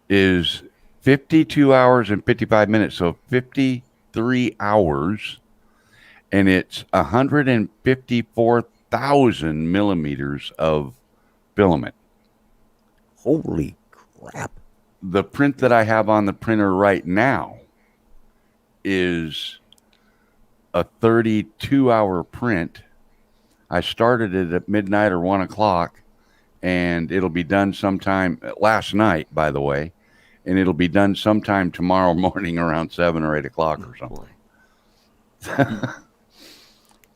is 52 hours and 55 minutes, so 53 hours, and it's 154,000 millimeters of filament. Holy crap. The print that I have on the printer right now is a 32-hour print. I started it at midnight or 1 o'clock, and it'll be done sometime last night, by the way, and it'll be done sometime tomorrow morning around 7 or 8 o'clock or something.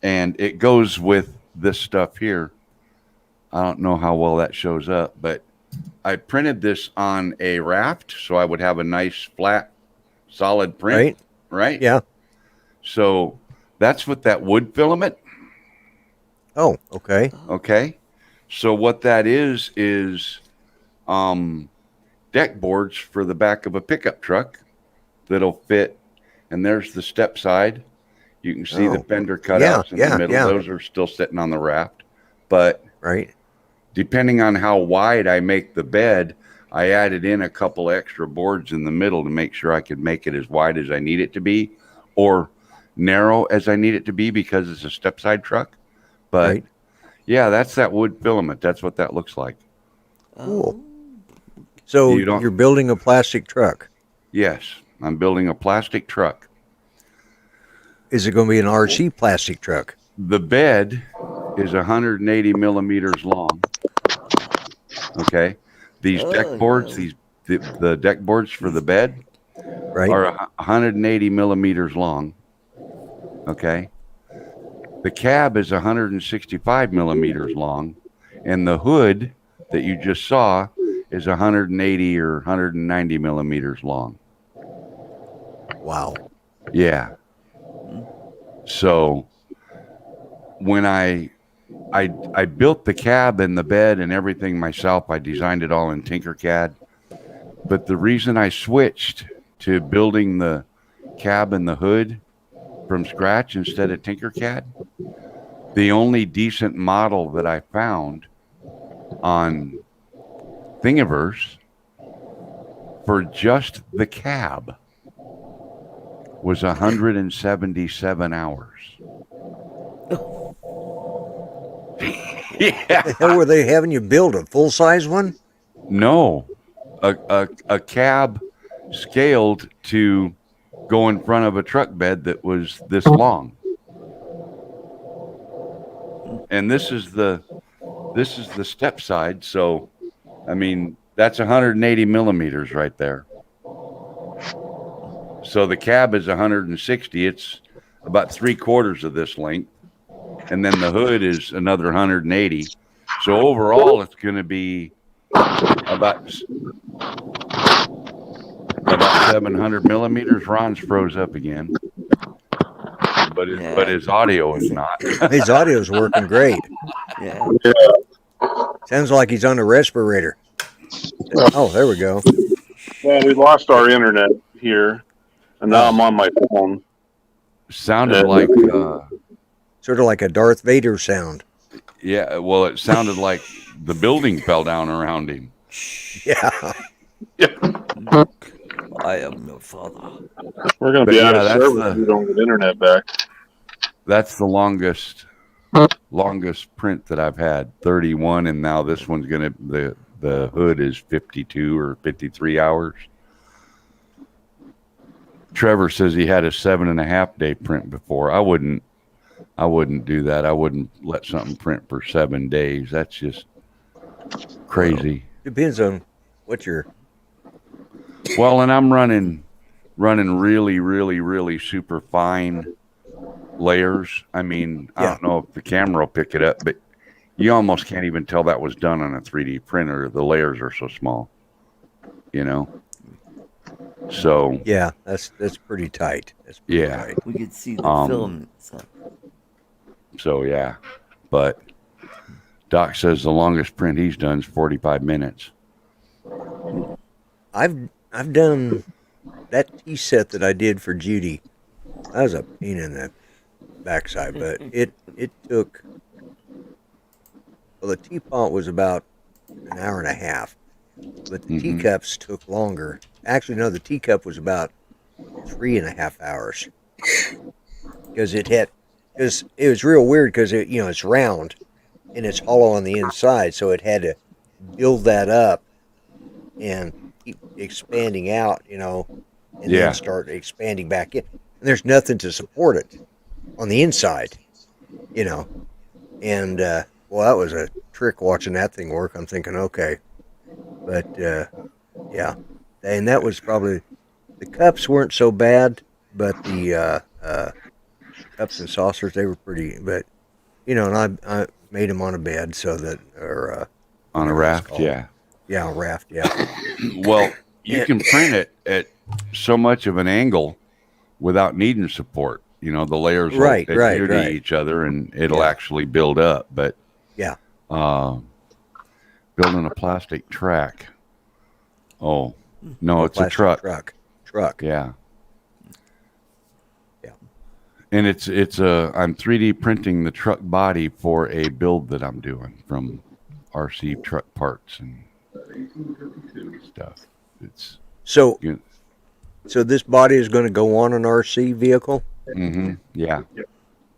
And it goes with this stuff here. I don't know how well that shows up, but I printed this on a raft, so I would have a nice, flat, solid print. Right? Yeah. So that's with that wood filament. Oh, okay. Okay. So what that is deck boards for the back of a pickup truck that'll fit. And there's the step side. You can see the fender cutouts in the middle. Yeah. Those are still sitting on the raft. But Right. depending on how wide I make the bed, I added in a couple extra boards in the middle to make sure I could make it as wide as I need it to be or narrow as I need it to be because it's a step side truck. But yeah, that's that wood filament. That's what that looks like. Cool. So you're building a plastic truck. Yes, I'm building a plastic truck. Is it going to be an RC plastic truck? The bed is 180 millimeters long. Okay. These deck boards, the deck boards for the bed are 180 millimeters long. Okay. The cab is 165 millimeters long, and the hood that you just saw is 180 or 190 millimeters long. Wow. Yeah. So when I built the cab and the bed and everything myself, I designed it all in Tinkercad. But the reason I switched to building the cab and the hood from scratch instead of Tinkercad, the only decent model that I found on Thingiverse for just the cab was 177 hours. Yeah. The hell were they having you build a full-size one? No, a cab scaled to go in front of a truck bed that was this long. And this is the step side. So, I mean, that's 180 millimeters right there. So the cab is 160. It's about 3/4 of this length. And then the hood is another 180. So overall, it's going to be about 700 millimeters. Ron's froze up again. But his audio is not. His audio is working great. Yeah. Sounds like he's on a respirator. Oh, there we go. Well, we lost our internet here, and now I'm on my phone. Sounded like sort of like a Darth Vader sound. Yeah, well, it sounded like the building fell down around him. Yeah. I am your father. We're going to be out of that's service if we don't get internet back. That's the longest print that I've had, 31, and now this one's going to the hood is 52 or 53 hours. Trevor says he had a 7.5 day print before. I wouldn't do that. I wouldn't let something print for 7 days. That's just crazy. Well, depends on what you're. Well, and I'm running really, really, really super fine layers. I mean, I don't know if the camera will pick it up, but you almost can't even tell that was done on a 3D printer. The layers are so small, you know. So yeah, that's pretty tight. That's pretty tight. We could see the film. So yeah, but Doc says the longest print he's done is 45 minutes. I've done that tea set that I did for Judy. That was a pain in the backside, but it took. Well, the teapot was about an hour and a half, but the teacups took longer. Actually, no, the teacup was about 3.5 hours because it was real weird because it's round and it's hollow on the inside, so it had to build that up and keep expanding out, and then start expanding back in. And there's nothing to support it on the inside, and well, that was a trick watching that thing work. I'm thinking, okay, but yeah, and that was probably the cups weren't so bad, but the cups and saucers, they were pretty. But and I made them on a bed so that on a raft, yeah, a raft, yeah. Well, you can print it at so much of an angle without needing support. The layers will adhere to each other, and it'll actually build up. But building a plastic track. Oh no, it's a truck. Truck. Yeah. And I'm 3D printing the truck body for a build that I'm doing from RC truck parts and stuff. So this body is going to go on an RC vehicle? Mm-hmm. Yeah.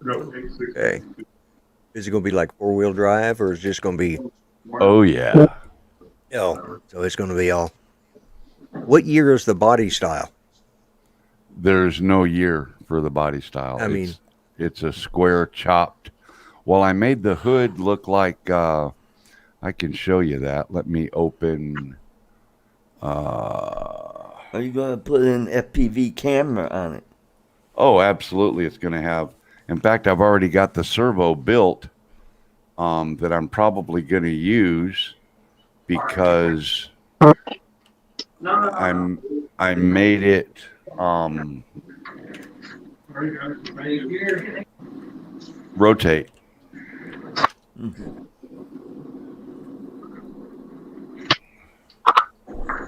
Okay. Is it going to be like 4-wheel drive, or is it just going to be? Oh yeah. Oh, so it's going to be all. What year is the body style? There's no year for the body style. It's a square chopped. Well, I made the hood look like I can show you that. Let me open. Are you going to put an FPV camera on it? Oh, absolutely. It's going to have. In fact, I've already got the servo built that I'm probably going to use because I made it rotate.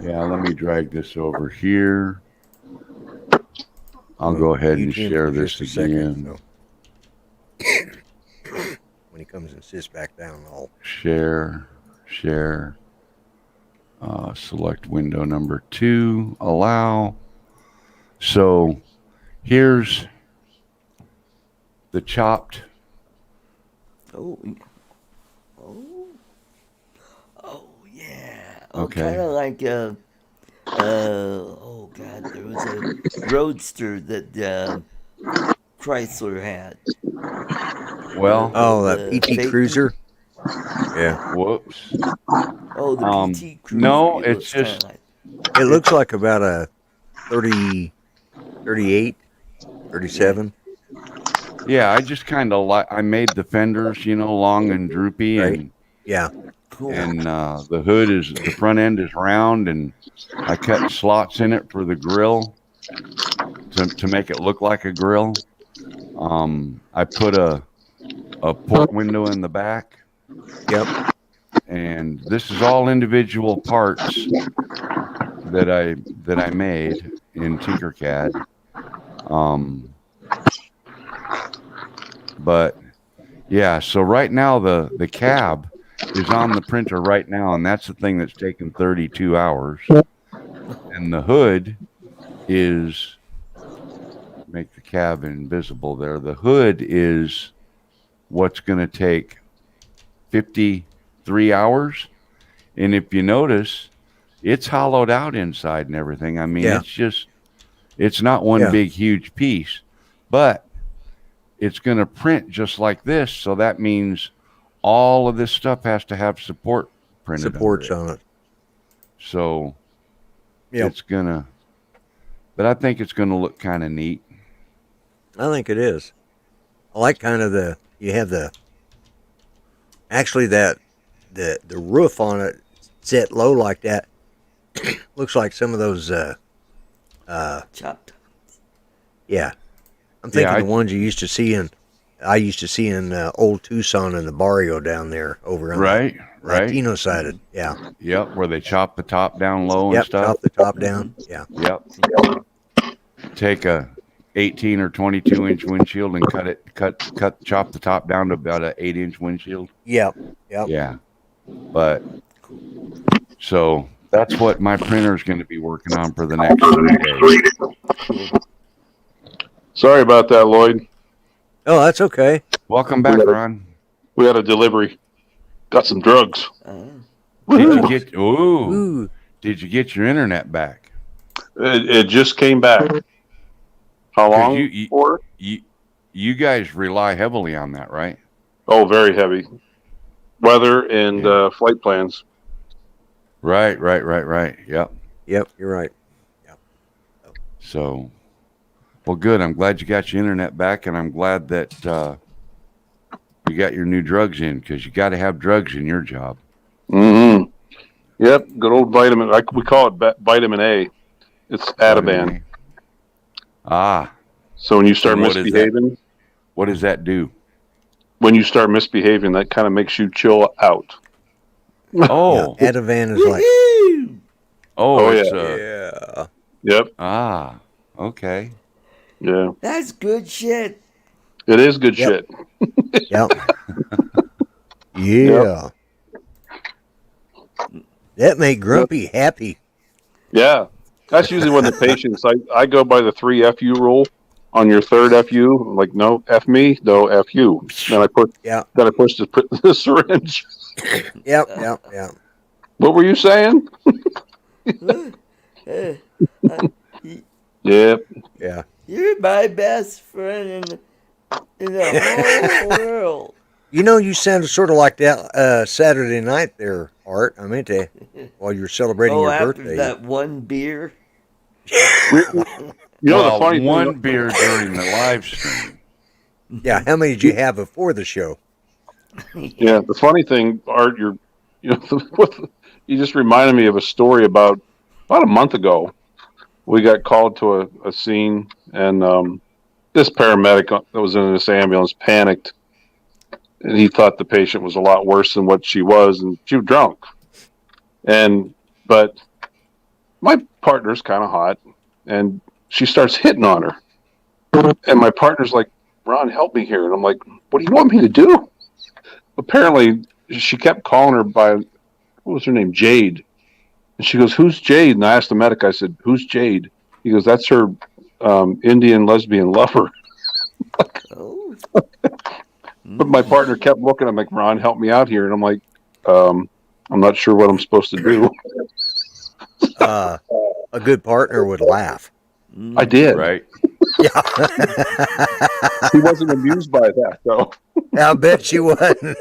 Yeah, let me drag this over here. I'll go ahead and share this again. When he comes and sits back down, I'll share. Select window number 2, allow. So here's the chopped. Oh yeah. Okay. Kind of like oh God, there was a roadster that Chrysler had. Well, that PT Cruiser. Yeah. Whoops. Oh, the PT Cruiser. No, it's just. It looks like about a 30, 38, 37. Yeah, I just kind of I made the fenders, long and droopy, and cool. And the front end is round, and I cut slots in it for the grill to make it look like a grill. I put a port window in the back. Yep. And this is all individual parts that I made in Tinkercad. But yeah, so right now the cab is on the printer right now, and that's the thing that's taken 32 hours. And the hood is, make the cab invisible there. The hood is what's going to take 53 hours, And if you notice, it's hollowed out inside and everything. I mean, it's not one big, huge piece, but it's going to print just like this. So that means all of this stuff has to have supports on it. So it's going to, but I think it's going to look kind of neat. I think it is. I like kind of you have actually the roof on it set low like that. Looks like some of those, chopped. Yeah. I'm thinking the ones I used to see in old Tucson in the barrio down there over on the Latino side. Yep, where they chop the top down low and stuff. Chop the top down. Yeah. Yep. Take a 18 or 22 inch windshield and chop the top down to about an 8-inch windshield. Yep. Yeah. But so that's what my printer is going to be working on for the next 3 days. Sorry about that, Lloyd. Oh, that's okay. Welcome back, Ron. We had a delivery. Got some drugs. Did you get your internet back? It just came back. How long for? You guys rely heavily on that, right? Oh, very heavy. Weather and flight plans. Right. Yep, you're right. Yep. So, well, good. I'm glad you got your internet back, and I'm glad that you got your new drugs in, because you got to have drugs in your job. Mm-hmm. Yep, good old vitamin. We call it vitamin A. It's Ativan. So when you start misbehaving, what does that do? When you start misbehaving, that kind of makes you chill out. Oh, Ativan is like. Yeah. Yep. Okay. Yeah. That's good shit. It is good shit. Yep. Yeah. That made Grumpy happy. Yeah. That's usually when the patients, I go by the 3 FU rule. On your third FU, I'm like, no, F me, no, F you. Then I push the syringe. Yep. What were you saying? Yep. Yeah. You're my best friend in the whole world. You know, you sounded sort of like that Saturday night there, Art. I meant to, while you were celebrating your birthday. After that one beer. You know, the funny one beer during the live stream. Yeah, how many did you have before the show? Yeah, the funny thing, Art, you just reminded me of a story about a month ago. We got called to a scene, and this paramedic that was in this ambulance panicked, and he thought the patient was a lot worse than what she was, and she was drunk. But my partner's kind of hot, and she starts hitting on her. And my partner's like, Ron, help me here. And I'm like, what do you want me to do? Apparently, she kept calling her by, what was her name? Jade. And she goes, who's Jade? And I asked the medic, I said, who's Jade? He goes, that's her Indian lesbian lover. But my partner kept looking. I'm like, Ron, help me out here. And I'm like, I'm not sure what I'm supposed to do. A good partner would laugh. I did. Right. Yeah. He wasn't amused by that, though. I bet she wasn't.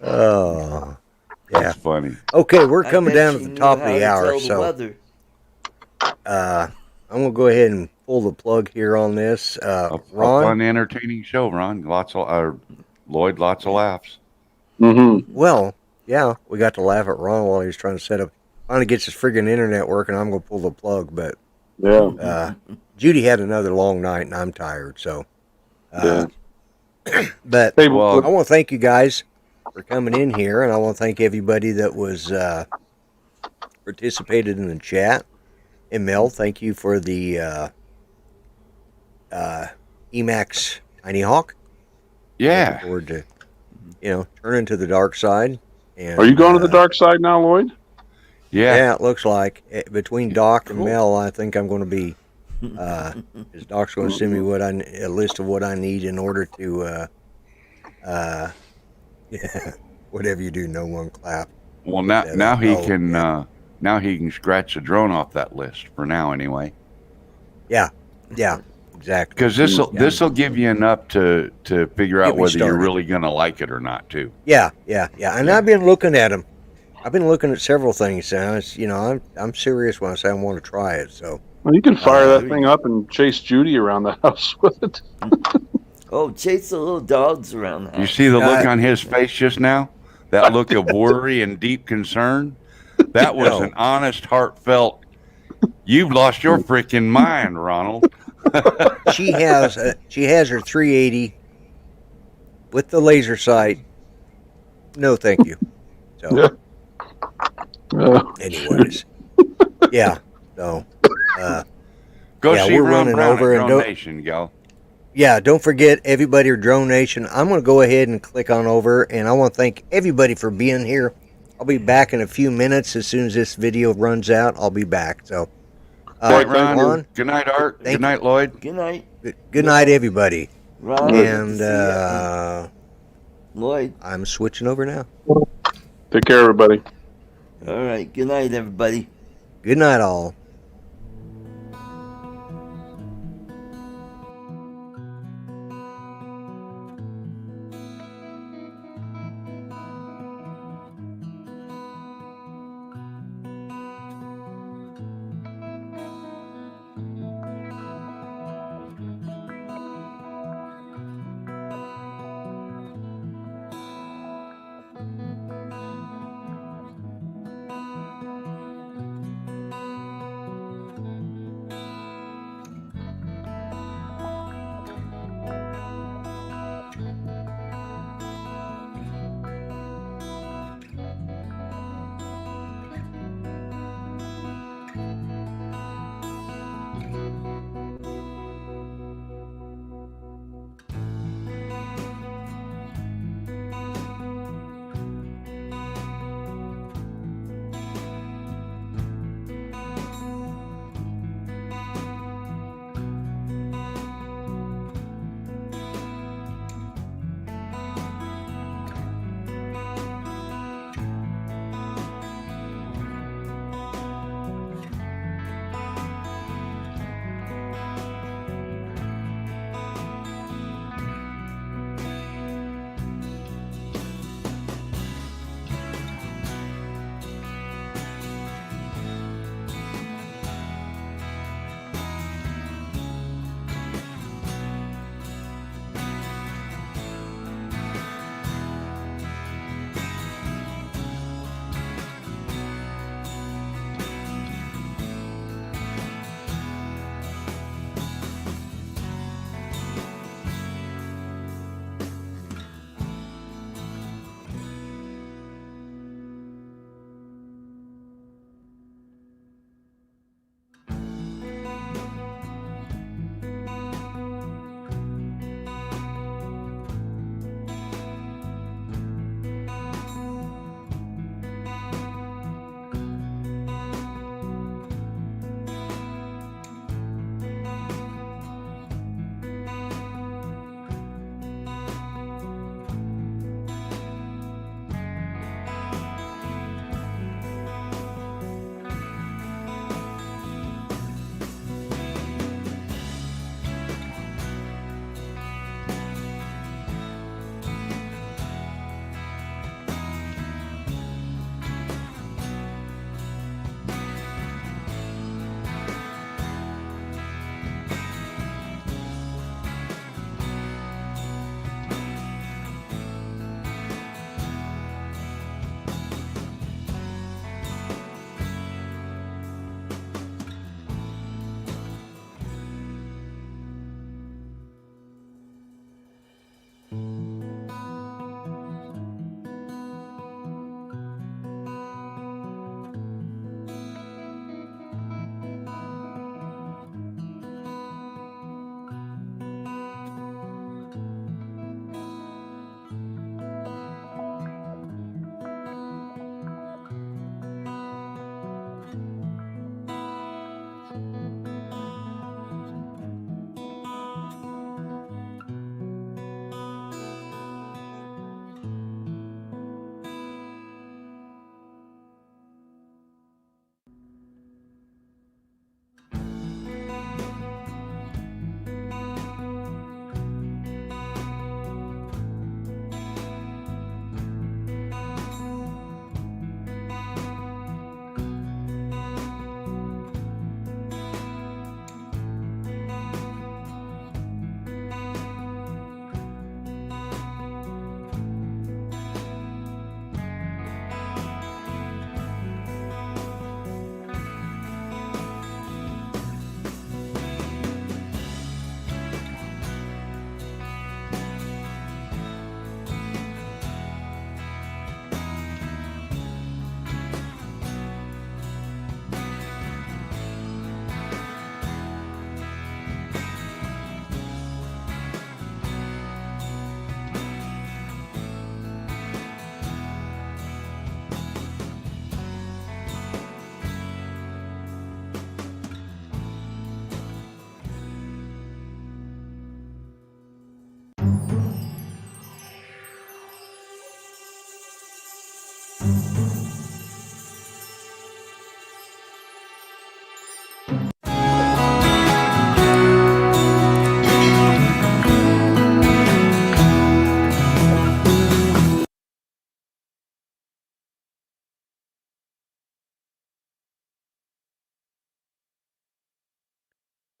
Oh, yeah. That's funny. Okay, we're coming down to the top of the hour, so I'm going to go ahead and pull the plug here on this. A Ron? fun, entertaining show, Ron. Lloyd, lots of laughs. Mm-hmm. Well, yeah, we got to laugh at Ron while he was trying to set up. Finally gets his friggin' internet working. I'm going to pull the plug, but Judy had another long night, and I'm tired. So, but hey, I want to thank you guys for coming in here, and I want to thank everybody that was participated in the chat. And Mel, thank you for the Emacs Tiny Hawk. Yeah. Looking forward to turning to the dark side. And, are you going to the dark side now, Lloyd? Yeah, it looks like between Doc and Mel, I think I'm going to be. Because Doc's going to send me a list of what I need in order to, Yeah. Whatever you do, no one clap. Well, now Yeah, now he oh, can yeah. now he can scratch the drone off that list for now anyway. Yeah. Yeah. Exactly. Because this'll give you enough to figure Get out me whether you're started. really gonna like it or not too. Yeah. Yeah. Yeah. And Yeah. I've been looking at them. I've been looking at several things. And it's, I'm serious when I say I want to try it. So. Well, you can fire There that you thing go. up and chase Judy around the house with it. Oh, chase the little dogs around the You house. see the look on his face just now? That look of worry and deep concern? That was No. an honest, heartfelt, you've lost your freaking mind, Ronald. She has her 380 with the laser sight. No, thank you. So, Yeah. anyways, yeah. So, Go yeah, see we're Ron running Brown over at and Drone don't. Nation, gal. Yeah, don't forget everybody or Drone Nation. I'm going to go ahead and click on over, and I want to thank everybody for being here. I'll be back in a few minutes. As soon as this video runs out, I'll be back. So, Good night, Ron. Ron, Good night, Art. thank Good night, Lloyd. Good night, good night, everybody. Ron. Good to And see ya. And Lloyd. I'm switching over now. Take care, everybody. All right. Good night, everybody. Good night, all.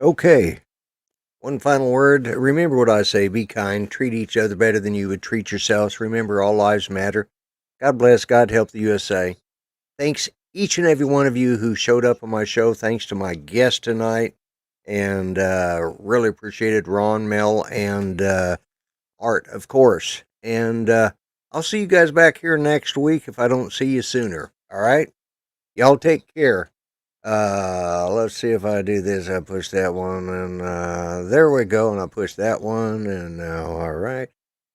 Okay. One final word. Remember what I say. Be kind. Treat each other better than you would treat yourselves. Remember, all lives matter. God bless. God help the USA. Thanks each and every one of you who showed up on my show. Thanks to my guest tonight. And really appreciated Ron, Mel, and Art, of course. And I'll see you guys back here next week if I don't see you sooner. All right? Y'all take care. Let's see if I do this. I push that one, and there we go. And I push that one, and all right.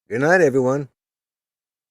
Good night, everyone.